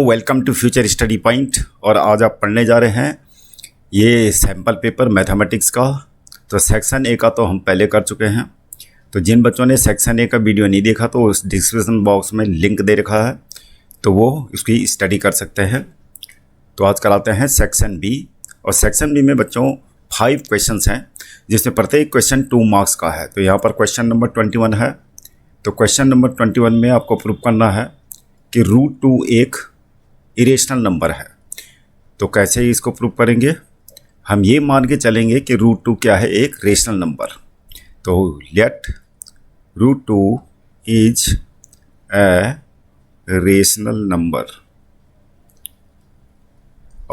Welcome to future study point. और आज आप पढ़ने जा रहे हैं ये सैम्पल पेपर मैथमेटिक्स का। तो सेक्शन ए का तो हम पहले कर चुके हैं। तो जिन बच्चों ने सेक्शन ए का वीडियो नहीं देखा तो उस डिस्क्रिप्शन बॉक्स में लिंक दे रखा है, तो वो उसकी स्टडी कर सकते हैं। तो आज कराते हैं सेक्शन बी। और सेक्शन बी में बच्चों 5 क्वेश्चंस हैं, जिसमें प्रत्येक क्वेश्चन 2 मार्क्स का है। तो यहाँ पर क्वेश्चन नंबर 21 है। तो क्वेश्चन नंबर 21 में आपको प्रूव करना है कि √2 एक इरेशनल नंबर है। तो कैसे इसको प्रूव करेंगे? हम ये मान के चलेंगे कि √2 क्या है, एक रेशनल नंबर। तो let √2 is a rational number.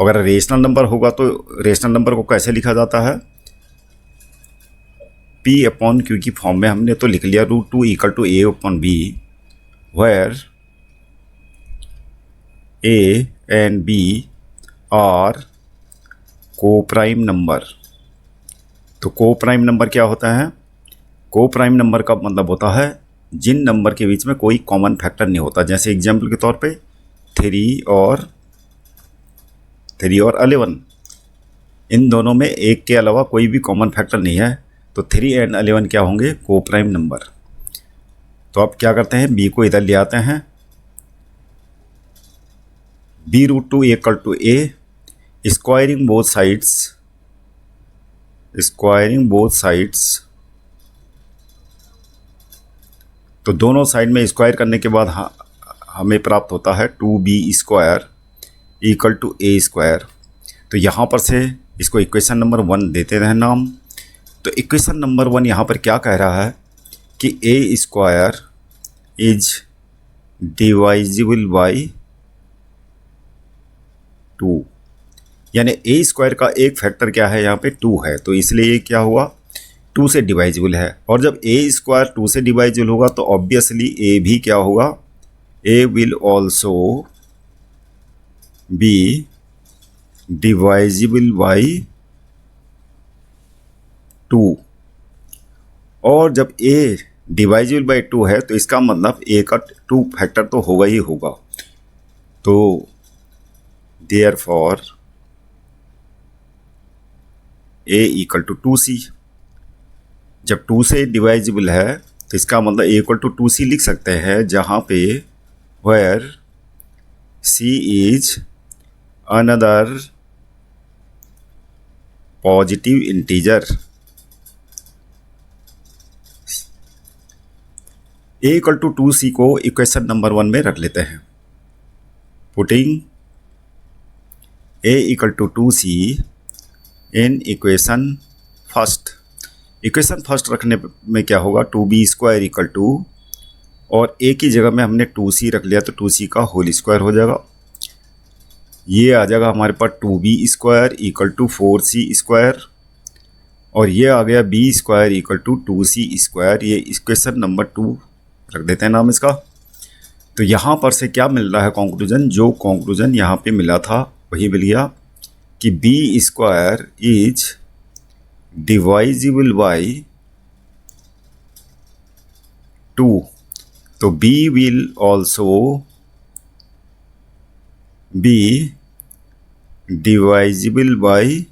अगर रेशनल नंबर होगा तो रेशनल नंबर को कैसे लिखा जाता है? P/Q की फॉर्म में हमने तो लिख लिया √2 = A/B, where A and B are coprime number. तो को-प्राइम नंबर क्या होता है? को-प्राइम नंबर का मतलब होता है जिन नंबर के बीच में कोई कॉमन फैक्टर नहीं होता। जैसे एग्जाम्पल के तौर पे 3 और 11, इन दोनों में एक के अलावा कोई भी कॉमन फैक्टर नहीं है। तो 3 और 11 क्या होंगे? Co-prime number. तो अब क्या करते हैं, बी को इधर ले आते हैं। B√2 = A, squaring both sides. तो दोनों साइड में स्क्वायर करने के बाद हमें प्राप्त होता है 2B² = A²। तो यहाँ पर से इसको इक्वेशन नंबर 1 देते हैं नाम। तो इक्वेशन नंबर 1 यहाँ पर क्या कह रहा है कि A² इज डिवाइजिबल बाई 2, यानी A² का एक फैक्टर क्या है, यहाँ पे 2 है। तो इसलिए ये क्या हुआ, 2 से डिवाइजिबल है। और जब A² 2 से डिवाइजिबल होगा तो ऑब्वियसली A भी क्या होगा, A will also be divisible by 2। और जब A डिवाइजिबल बाई 2 है तो इसका मतलब A का 2 फैक्टर तो होगा ही होगा। तो therefore A = 2C। जब 2 से डिवाइजिबल है तो इसका मतलब A = 2C लिख सकते हैं, जहाँ पे where C is another positive integer. A = 2C को इक्वेशन नंबर 1 में रख लेते हैं। Putting A = 2C in equation first. Equation first रखने में क्या होगा, 2B² = और A की जगह में हमने 2C रख लिया तो 2C का होल स्क्वायर हो जाएगा। ये आ जाएगा हमारे पास 2B² = 4C²। और ये आ गया B² = 2C²। ये इक्वेशन नंबर 2 रख देते हैं नाम इसका। तो यहाँ पर से क्या मिल रहा है कंक्लूजन? जो कंक्लूजन यहाँ पे मिला था वही मिल गया कि B² इज डिवाइजिबल बाई 2। तो B will also be divisible by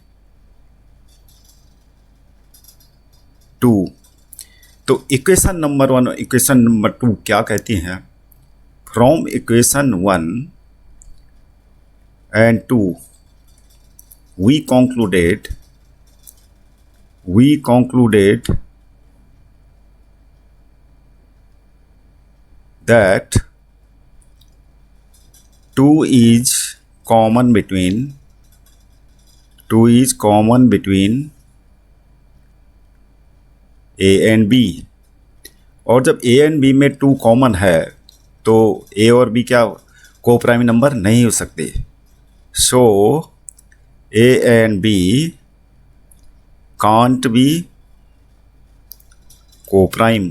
2। तो इक्वेशन नंबर 1 और इक्वेशन नंबर 2 क्या कहती हैं? From equation 1 and 2 we concluded that 2 is common between A and B। और जब A and B में 2 कॉमन है तो A और B क्या को-प्राइम नंबर नहीं हो सकते। सो A and B can't be co-prime.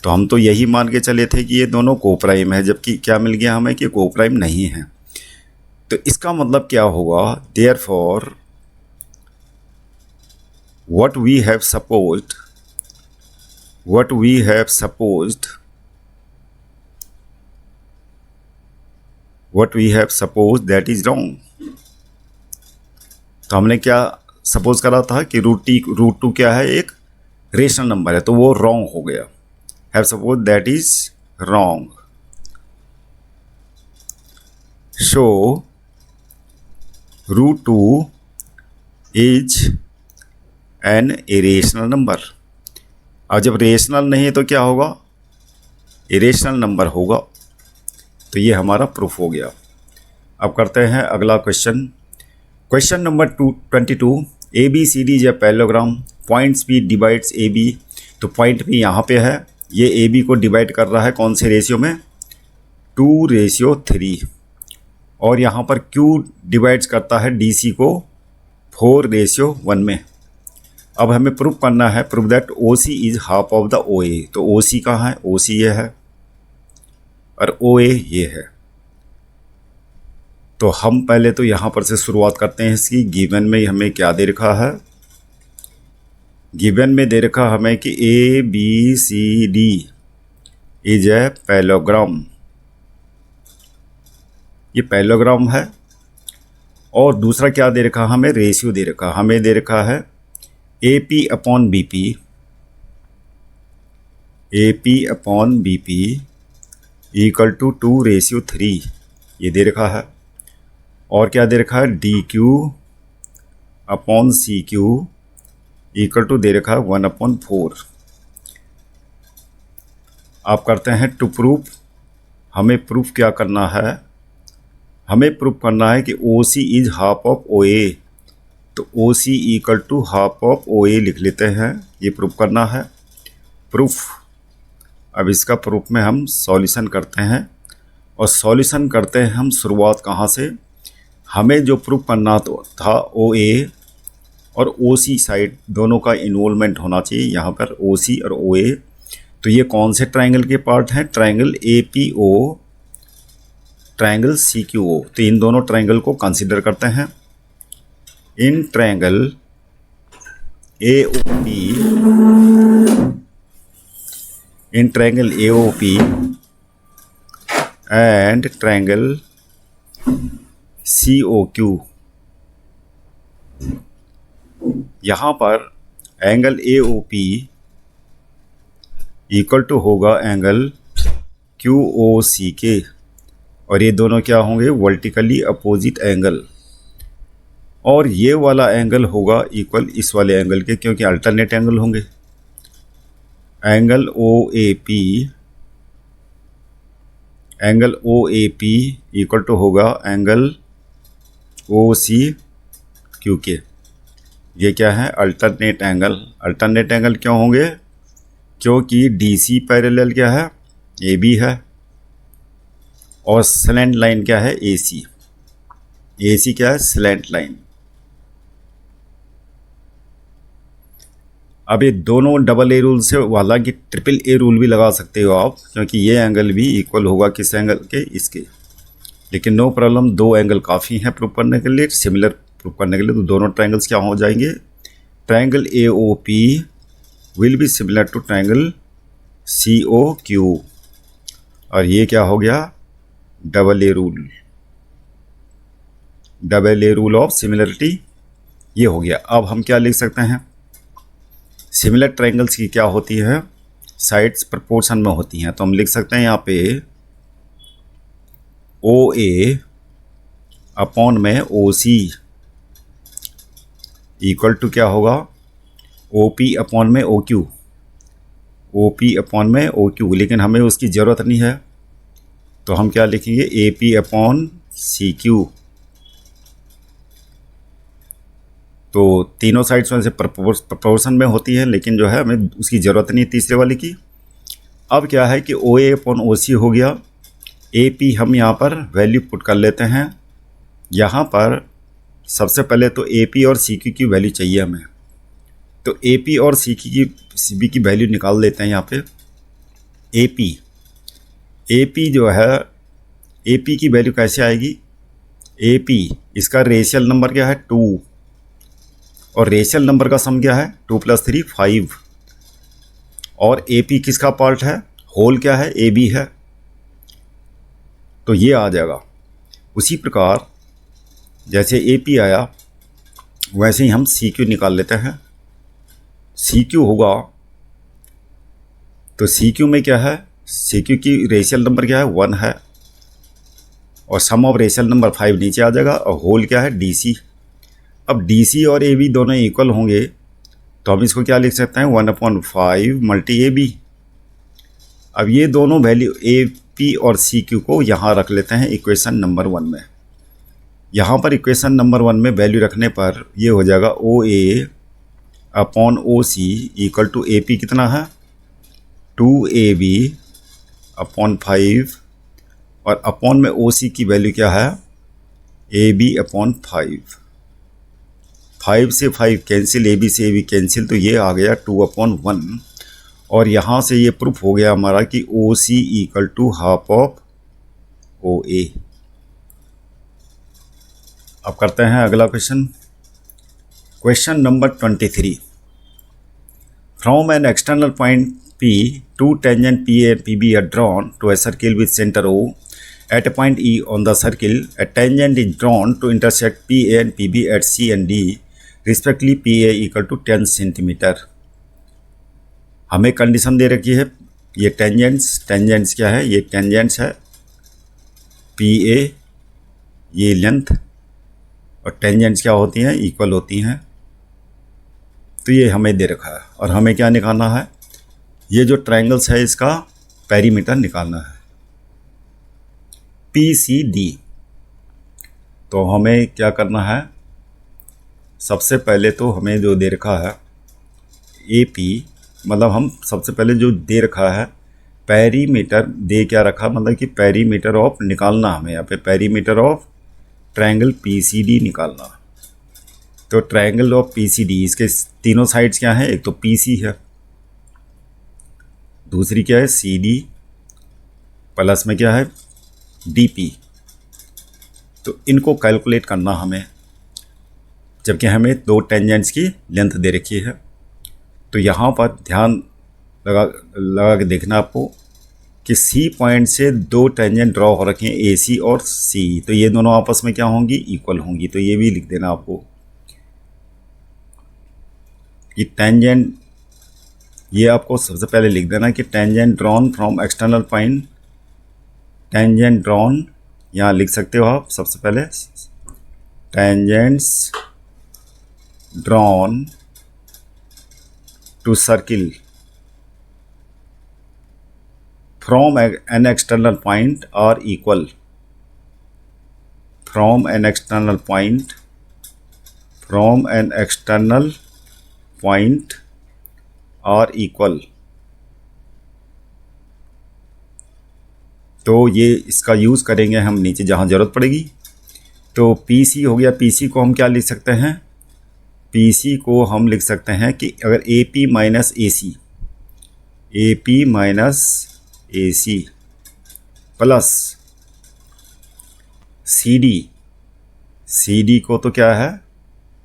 तो हम तो यही मान के चले थे कि ये दोनों को-प्राइम है, जबकि क्या मिल गया हमें कि को-प्राइम नहीं है। तो इसका मतलब क्या होगा, therefore what we have supposed what we have suppose that is wrong. तो हमने क्या सपोज करा था कि रूट टू क्या है, एक रेशनल नंबर है, तो वो रॉन्ग हो गया। Have suppose that is wrong. Show root two is an irrational number. अब जब रेशनल नहीं है तो क्या होगा, इरेशनल नंबर होगा। तो ये हमारा प्रूफ हो गया। अब करते हैं अगला question. Question number 22, A B C D is a parallelogram, points B divides A B. तो पॉइंट भी यहाँ पे है, ये ए बी को डिवाइड कर रहा है कौन से रेशियो में, 2:3। और यहाँ पर क्यू डिवाइड्स करता है डी सी को 4:1 में। अब हमें प्रूफ करना है, proof that O C is half of the O A. तो ओ सी कहाँ है, ओ सी ये है और ओ ए ये है। तो हम पहले तो यहाँ पर से शुरुआत करते हैं इसकी। गिवन में हमें क्या दे रखा है, गिवन में दे रखा हमें कि A B C D is a parallelogram, ये पैरेललोग्राम है। और दूसरा क्या दे रखा हमें, रेशियो दे रखा, हमें दे रखा है A P upon B P, A P upon B P equal to 2:3 ये दे रखा है। और क्या दे रखा है, D Q upon C Q equal to दे रखा है 1/4। आप करते हैं टू प्रूफ। हमें प्रूफ क्या करना है, हमें प्रूफ करना है कि O C is half of O A. तो O C equal to half of O A लिख लेते हैं, ये प्रूफ करना है। प्रूफ, अब इसका प्रूफ में हम सॉल्यूशन करते हैं। और सॉल्यूशन करते हैं हम शुरुआत कहाँ से, हमें जो प्रूफ करना तो था ओ ए और ओ सी साइड दोनों का इन्वॉल्वमेंट होना चाहिए यहाँ पर, ओ सी और ओ ए। तो ये कौन से ट्रायंगल के पार्ट हैं, triangle A P O, triangle C Q O. तो इन दोनों ट्रायंगल को कंसिडर करते हैं। In triangle A O P, in triangle A O P and triangle C O Q, यहाँ पर angle A O P equal to होगा angle Q O C के। और ये दोनों क्या होंगे, वर्टिकली अपोजिट एंगल। और ये वाला एंगल होगा इक्वल इस वाले एंगल के, क्योंकि अल्टरनेट एंगल होंगे। Angle O A P, angle O A P equal to होगा एंगल ओ सी क्यू के। ये क्या है, अल्टरनेट एंगल। अल्टरनेट एंगल क्यों होंगे, क्योंकि डी सी पैरेलल क्या है, ए बी है। और स्लैंट लाइन क्या है, ए सी। ए सी क्या है, स्लैंट लाइन। अब ये दोनों डबल ए रूल से, हालांकि ट्रिपल ए रूल भी लगा सकते हो आप, क्योंकि ये एंगल भी इक्वल होगा किस एंगल के, इसके। लेकिन नो प्रॉब्लम, दो एंगल काफ़ी हैं प्रूव करने के लिए, सिमिलर प्रूव करने के लिए। तो दोनों ट्रायंगल्स क्या हो जाएंगे, triangle A O P will be similar to triangle C O Q. और ये क्या हो गया, double A rule, double A rule of similarity, ये हो गया। अब हम क्या लिख सकते हैं, सिमिलर ट्रायंगल्स की क्या होती है, साइड्स प्रोपोर्शन में होती हैं। तो हम लिख सकते हैं यहाँ पे ओ ए अपॉन में ओ सी इक्वल टू क्या होगा, ओ पी अपॉन में O Q, O P upon में ओ क्यू। लेकिन हमें उसकी ज़रूरत नहीं है, तो हम क्या लिखेंगे, A P upon C Q. तो तीनों साइड्स में से प्रोपोर्शन में होती है, लेकिन जो है हमें उसकी ज़रूरत नहीं तीसरे वाले की। अब क्या है कि ओ ए अपॉन ओ सी हो गया। ए पी हम यहाँ पर वैल्यू पुट कर लेते हैं। यहाँ पर सबसे पहले तो ए पी और सी क्यू की वैल्यू चाहिए हमें। तो ए पी और सी बी की वैल्यू निकाल लेते हैं यहाँ पे। ए पी जो है, ए पी की वैल्यू कैसे आएगी, ए पी इसका रेशियल नंबर क्या है 2, और रेशियल नंबर का सम क्या है 2 + 3 5। और ए पी किसका पार्ट है, होल क्या है, ए बी है। तो ये आ जाएगा उसी प्रकार जैसे AP आया वैसे ही हम CQ निकाल लेते हैं। CQ होगा तो CQ में क्या है, CQ की रेशियल नंबर क्या है 1 है और सम ऑफ रेशियल नंबर 5 नीचे आ जाएगा और होल क्या है DC। अब DC और AB दोनों इक्वल होंगे तो हम इसको क्या लिख सकते हैं 1/5 मल्टी AB। अब ये दोनों वैल्यू AP और CQ को यहाँ रख लेते हैं इक्वेशन नंबर 1 में। यहाँ पर इक्वेशन नंबर 1 में वैल्यू रखने पर ये हो जाएगा OA/OC इक्वल टू AP कितना है 2AB/5 और अपॉन में OC की वैल्यू क्या है AB/5। 5 से 5 कैंसिल, AB से AB कैंसिल, तो ये आ गया 2/1 और यहाँ से ये प्रूफ हो गया हमारा कि OC equal to half of OA। अब करते हैं अगला question. Question number 23। From an external point P, two tangent PA and PB are drawn to a circle with center O. At a point E on the circle, a tangent is drawn to intersect PA and PB at C and D, respectively PA equal to 10 centimetre. हमें condition दे रखी है ये tangents क्या है, ये tangents है PA, ये length, और टेंजेंट्स क्या होती हैं इक्वल होती हैं। तो ये हमें दे रखा है और हमें क्या निकालना है, ये जो ट्रायंगल्स है इसका पेरीमीटर निकालना है PCD। तो हमें क्या करना है, सबसे पहले तो हमें जो दे रखा है AP, मतलब हम सबसे पहले जो दे रखा है पेरीमीटर दे क्या रखा, मतलब कि पेरीमीटर ऑफ निकालना हमें यहाँ पे पेरीमीटर ऑफ ट्रायंगल PCD निकालना। तो ट्रायंगल ऑफ PCD इसके तीनों साइड्स क्या हैं, एक तो PC है, दूसरी क्या है CD, प्लस में क्या है DP। तो इनको कैलकुलेट करना हमें, जबकि हमें दो टेंजेंट्स की लेंथ दे रखी है। तो यहाँ पर ध्यान लगा के देखना आपको कि C पॉइंट से दो टेंजेंट ड्रॉ हो रखे हैं AC और C, तो ये दोनों आपस में क्या होंगी इक्वल होंगी। तो ये भी लिख देना आपको कि टेंजेंट, ये आपको सबसे पहले लिख देना कि tangent drawn from external point, tangent drawn यहाँ लिख सकते हो आप सबसे पहले tangents drawn to circle from an external point are equal, from an external point, from an external point are equal. तो ये इसका यूज़ करेंगे हम नीचे जहाँ ज़रूरत पड़ेगी। तो PC हो गया, PC को हम क्या लिख सकते हैं, PC को हम लिख सकते हैं कि अगर AP minus AC, AP minus AC plus CD, CD को तो क्या है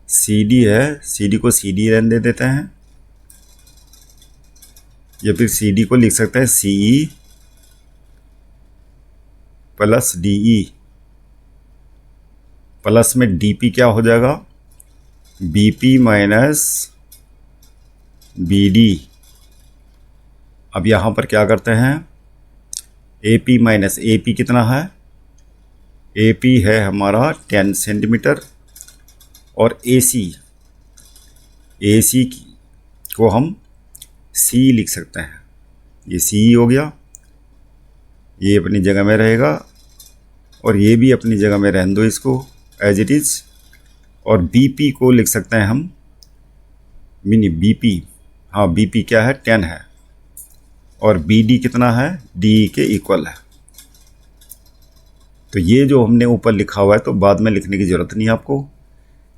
CD है, CD को CD रहने दे देते हैं, या फिर CD को लिख सकते हैं CE प्लस DE, प्लस में DP क्या हो जाएगा BP माइनस BD। अब यहाँ पर क्या करते हैं AP माइनस AP कितना है, AP है हमारा 10 सेंटीमीटर और AC को हम C लिख सकते हैं, ये CE हो गया, ये अपनी जगह में रहेगा और ये भी अपनी जगह में रहने दो इसको एज इट इज़। और BP को लिख सकते हैं हम मिनी BP, हाँ BP क्या है 10 है और BD कितना है DE के इक्वल है। तो ये जो हमने ऊपर लिखा हुआ है तो बाद में लिखने की ज़रूरत नहीं है आपको।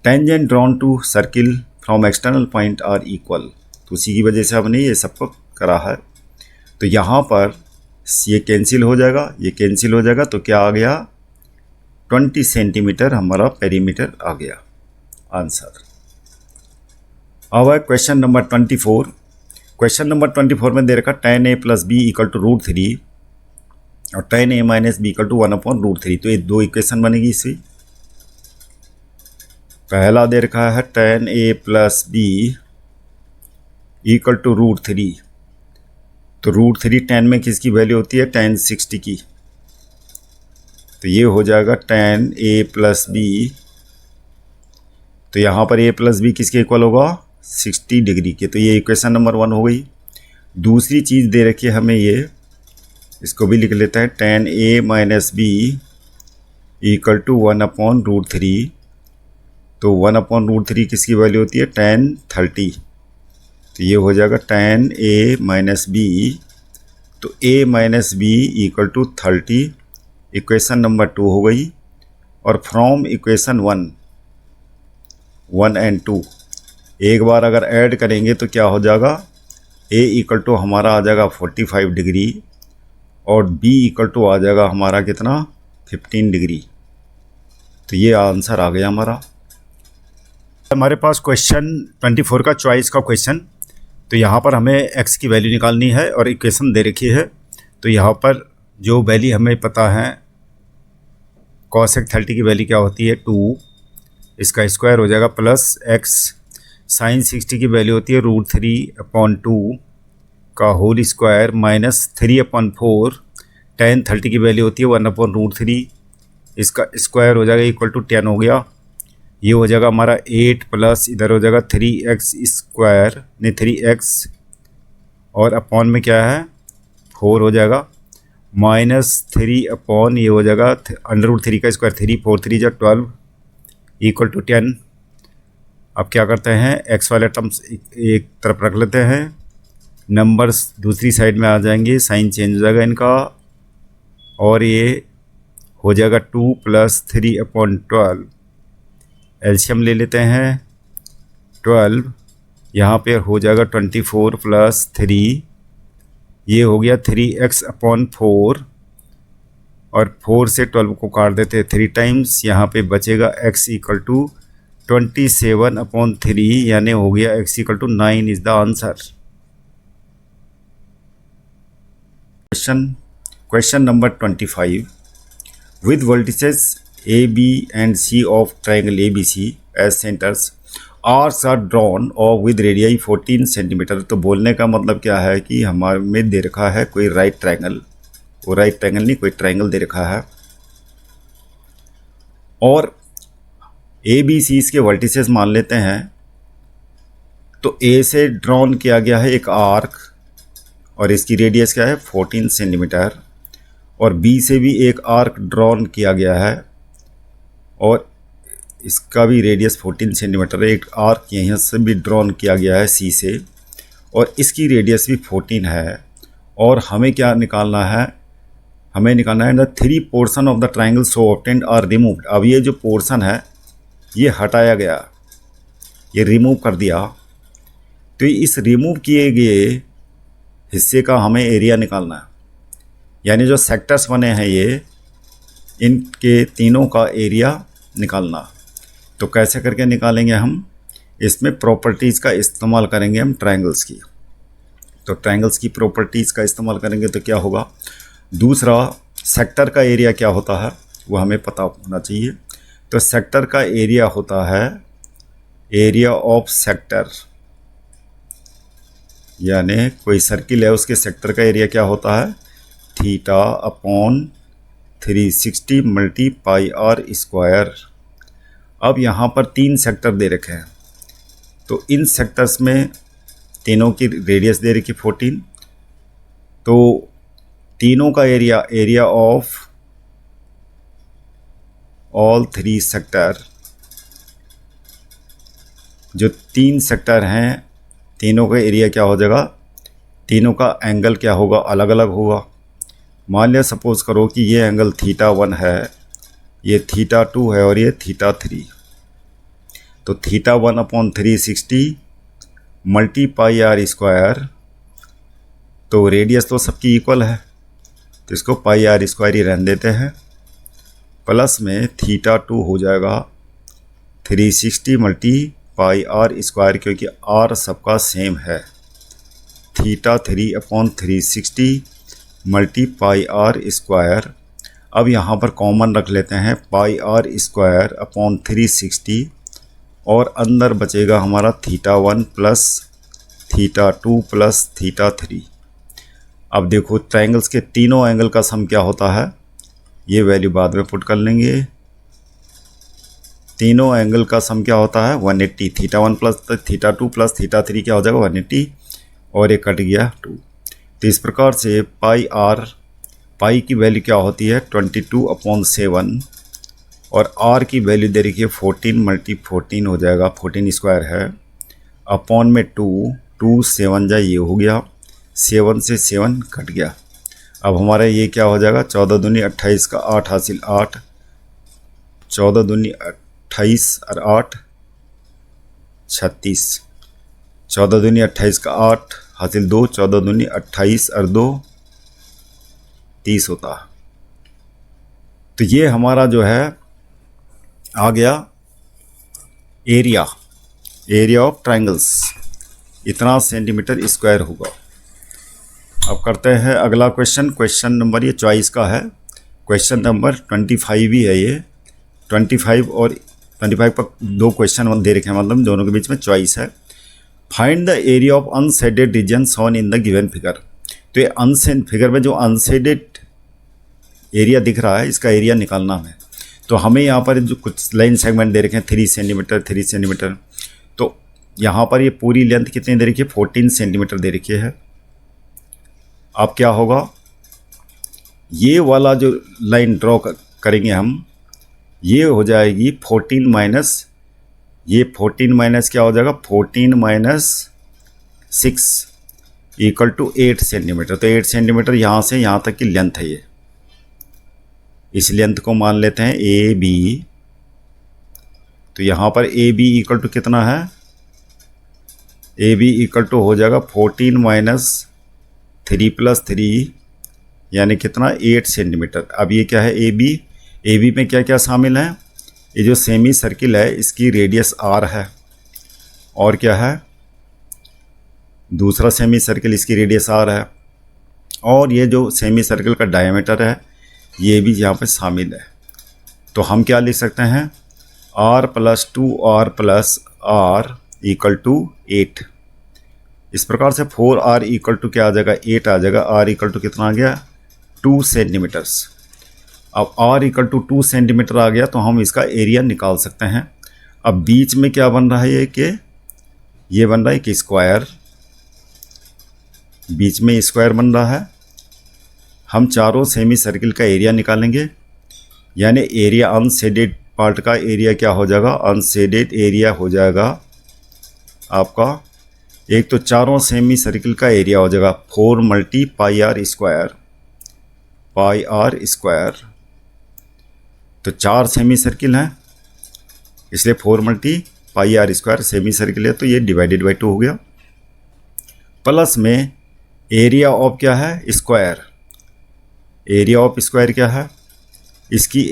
Tangent drawn to circle from external point are equal, तो उसी की वजह से हमने ये सबको करा है। तो यहाँ पर ये कैंसिल हो जाएगा, ये कैंसिल हो जाएगा, तो क्या आ गया 20 सेंटीमीटर हमारा पेरीमीटर आ गया आंसर। अब है क्वेश्चन नंबर 24। क्वेश्चन नंबर 24 में दे रखा tan A + B = √3 और tan a minus B equal to 1/√3। तो ये दो इक्वेशन बनेगी इसकी। पहला दे रखा है tan a plus B equal to √3। तो √3 tan में किसकी वैल्यू होती है? tan 60 की। तो ये हो जाएगा tan a प्लस बी। तो यहाँ पर a प्लस बी किसके इक्वल होगा? 60 डिग्री के। तो ये इक्वेशन नंबर 1 हो गई। दूसरी चीज़ दे रखी है हमें, ये इसको भी लिख लेते हैं, tan a minus B equal to 1/√3। तो 1/√3 किसकी वैल्यू होती है? tan 30। तो ये हो जाएगा tan a माइनस बी। तो a minus B equal to 30 equation number 2 हो गई। और फ्रॉम इक्वेशन 1 एंड 2 एक बार अगर ऐड करेंगे तो क्या हो जाएगा? a इक्वल टू हमारा आ जाएगा 45 डिग्री और b इक्वल टू आ जाएगा हमारा कितना? 15 डिग्री। तो ये आंसर आ गया हमारा। हमारे पास क्वेश्चन 24 का चॉइस का क्वेश्चन। तो यहाँ पर हमें x की वैल्यू निकालनी है और इक्वेशन दे रखी है। तो यहाँ पर जो वैल्यू हमें पता है, cosec 30 की वैल्यू क्या होती है? 2, इसका स्क्वायर हो जाएगा प्लस x। sin 60 की वैल्यू होती है √3/2 का होल स्क्वायर माइनस 3/4। tan 30 की वैल्यू होती है 1/√3, इसका स्क्वायर हो जाएगा इक्वल टू 10 हो गया। ये हो जाएगा हमारा 8 प्लस इधर हो जाएगा 3x स्क्वायर, नहीं 3x, और अपॉन में क्या है? 4 हो जाएगा माइनस 3 अपॉन ये हो जाएगा √3 का स्क्वायर 3, 4 3 जा 12 इक्वल टू 10। अब क्या करते हैं? x वाले टर्म्स एक तरफ रख लेते हैं, नंबर्स दूसरी साइड में आ जाएंगे, साइन चेंज हो जाएगा इनका, और ये हो जाएगा 2 प्लस 3/12। एलसीएम ले लेते हैं 12, यहाँ पे हो जाएगा 24 प्लस 3, ये हो गया 3x/4, और 4 से 12 को काट देते हैं 3 टाइम्स, यहाँ पे बचेगा x इक्वल टू 27/3, यानी हो गया x equal to 9 is the answer. Question number 25। With vertices a b and c of triangle ABC as centers, arcs are drawn or with radii 14 centimetre. तो बोलने का मतलब क्या है कि हमारे में दे रखा है कोई राइट ट्रायंगल, वो राइट ट्रायंगल नहीं, कोई ट्रायंगल दे रखा है, और ए बी सी इसके वर्टिसेस मान लेते हैं। तो ए से ड्रॉन किया गया है एक आर्क और इसकी रेडियस क्या है? 14 सेंटीमीटर, और बी से भी एक आर्क ड्रॉन किया गया है और इसका भी रेडियस 14 सेंटीमीटर है। एक आर्क यहाँ से भी ड्रॉन किया गया है सी से, और इसकी रेडियस भी 14 है। और हमें क्या निकालना है? हमें निकालना है the 3 portion of the triangle so obtained are removed. अब ये जो पोर्शन है ये हटाया गया, ये रिमूव कर दिया। तो इस रिमूव किए गए हिस्से का हमें एरिया निकालना है, यानी जो सेक्टर्स बने हैं ये, इनके तीनों का एरिया निकालना। तो कैसे करके निकालेंगे हम? इसमें प्रॉपर्टीज़ का इस्तेमाल करेंगे हम ट्रायंगल्स की। तो ट्रायंगल्स की प्रॉपर्टीज़ का इस्तेमाल करेंगे तो क्या होगा? दूसरा, सेक्टर का एरिया क्या होता है वो हमें पता होना चाहिए। तो सेक्टर का एरिया होता है एरिया ऑफ सेक्टर, यानी कोई सर्किल है उसके सेक्टर का एरिया क्या होता है? θ/360 मल्टी पाई आर स्क्वायर। अब यहाँ पर 3 सेक्टर दे रखे हैं, तो इन सेक्टर्स में तीनों की रेडियस दे रखी 14। तो तीनों का एरिया ऑफ ऑल 3 सेक्टर, जो 3 सेक्टर हैं तीनों का एरिया क्या हो जाएगा? तीनों का एंगल क्या होगा? अलग अलग होगा। मान लिया सपोज करो कि ये एंगल θ1 है, ये θ2 है और ये θ3। तो θ1/360 मल्टी पाई आर स्क्वायर, तो रेडियस तो सबकी इक्वल है तो इसको पाई आर स्क्वायर ही रहने देते हैं, प्लस में θ2 हो जाएगा 360 मल्टी पाई आर स्क्वायर, क्योंकि आर सबका सेम है। θ3/360 मल्टी पाई आर स्क्वायर। अब यहाँ पर कॉमन रख लेते हैं पाई आर स्क्वायर अपॉन 360 और अंदर बचेगा हमारा θ1 प्लस θ2 प्लस θ3। अब देखो ट्रायंगल्स के तीनों एंगल का सम क्या होता है, ये वैल्यू बाद में पुट कर लेंगे। तीनों एंगल का सम क्या होता है 180, θ1 प्लस θ2 प्लस θ3 क्या हो जाएगा 180 और ये कट गया 2। तो इस प्रकार से पाई की वैल्यू क्या होती है 22/7 और आर की वैल्यू दे रखी है 14 × 14 हो जाएगा, 14 स्क्वायर है, अपॉन में 2 7 जा ये हो गया, 7 से 7 कट गया। अब हमारा ये क्या हो जाएगा 14 दूनी 28 का 8 हासिल 8, 14 दूनी 28 और 8 36, 14 दूनी 28 का 8 हासिल 2, 14 दूनी 28 और 2 30 होता है। तो ये हमारा जो है आ गया एरिया ऑफ ट्रायंगल्स, इतना सेंटीमीटर स्क्वायर होगा। अब करते हैं अगला क्वेश्चन नंबर, ये चॉइस का है, क्वेश्चन नंबर 25 ही है ये। 25 और 25 पर 2 क्वेश्चन दे रखे हैं, मतलब दोनों के बीच में चॉइस है। Find the area of unshaded region shown in the given figure. तो ये अनशेड फिगर में जो अनशेडेड एरिया दिख रहा है इसका एरिया निकालना है। तो हमें यहाँ पर जो कुछ लाइन सेगमेंट दे रखे हैं 3 सेंटीमीटर 3 सेंटीमीटर, तो यहाँ पर ये पूरी लेंथ कितनी दे रखी है 14 सेंटीमीटर दे रखी है। अब क्या होगा, ये वाला जो लाइन ड्रॉ करेंगे हम, ये हो जाएगी 14 माइनस, ये 14 माइनस क्या हो जाएगा 14 माइनस 6 इक्वल टू 8 सेंटीमीटर। तो 8 सेंटीमीटर यहाँ से यहाँ तक की लेंथ है ये। इस लेंथ को मान लेते हैं ए बी। तो यहाँ पर ए बी इक्वल टू कितना है, ए बी इक्वल टू हो जाएगा 14 माइनस 3 प्लस 3 यानी कितना 8 सेंटीमीटर। अब ये क्या है ए बी में क्या क्या शामिल है, ये जो सेमी सर्किल है इसकी रेडियस आर है, और क्या है दूसरा सेमी सर्किल इसकी रेडियस आर है, और ये जो सेमी सर्किल का डायमीटर है ये भी यहाँ पे शामिल है। तो हम क्या लिख सकते हैं r + 2r + r equal to 8। इस प्रकार से 4r इक्वल टू क्या आ जाएगा 8 आ जाएगा। r इक्वल टू कितना आ गया 2 सेंटीमीटर्स। अब r इक्वल टू 2 सेंटीमीटर आ गया तो हम इसका एरिया निकाल सकते हैं। अब बीच में क्या बन रहा है ये बन रहा है कि स्क्वायर, बीच में स्क्वायर बन रहा है। हम चारों सेमी सर्किल का एरिया निकालेंगे, यानी एरिया अनशेडेड पार्ट का एरिया क्या हो जाएगा, अनशेडेड एरिया हो जाएगा आपका, एक तो चारों सेमी सर्किल का एरिया हो जाएगा 4 × पाई आर स्क्वायर। तो 4 सेमी सर्किल हैं इसलिए 4 × पाई आर स्क्वायर सेमी सर्किल है, तो ये डिवाइडेड बाई 2 हो गया। प्लस में एरिया ऑफ क्या है स्क्वायर, एरिया ऑफ स्क्वायर क्या है, इसकी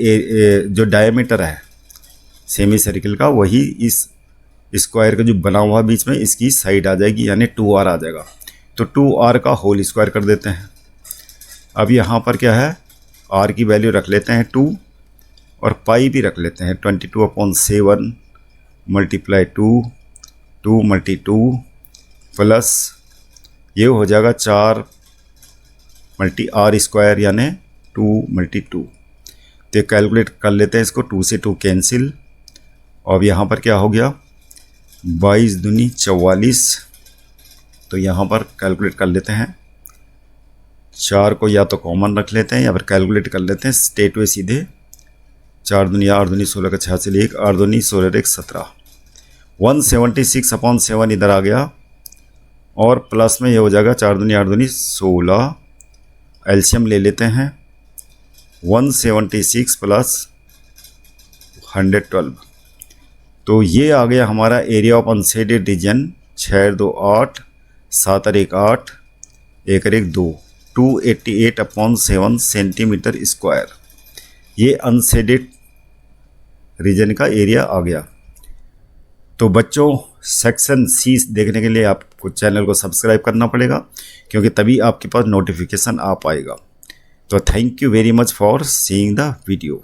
जो डायमीटर है सेमी सर्किल का वही इस स्क्वायर का जो बना हुआ बीच में इसकी साइड आ जाएगी, यानी 2r आ जाएगा। तो 2r का होल स्क्वायर कर देते हैं। अब यहाँ पर क्या है r की वैल्यू रख लेते हैं 2 और पाई भी रख लेते हैं 22/7 × 2 × 2 प्लस ये हो जाएगा 4 × r स्क्वायर यानी 2 × 2। तो कैलकुलेट कर लेते हैं इसको, 2 से 2 कैंसिल। और यहाँ पर क्या हो गया 22 दूनी 44। तो यहाँ पर कैलकुलेट कर लेते हैं, 4 को या तो कॉमन रख लेते हैं या फिर कैलकुलेट कर लेते हैं स्ट्रेट वे सीधे। 4 दूनी 8 दूनी 16 का 86 1 8 दूनी 16 1 17, 176/7 इधर आ गया। और प्लस में ये हो जाएगा 4 दूनी 8 दूनी 16, एलसीएम ले लेते हैं 176 + 112। तो ये आ गया हमारा area of unshaded reason 6 2 8 7 1 8 1 1 2 288/7 centimetre square. ये अनशेडेड रीजन का एरिया आ गया। तो बच्चों सेक्शन सी देखने के लिए आपको चैनल को सब्सक्राइब करना पड़ेगा, क्योंकि तभी आपके पास नोटिफिकेशन आ पाएगा। तो thank you very much for seeing the video.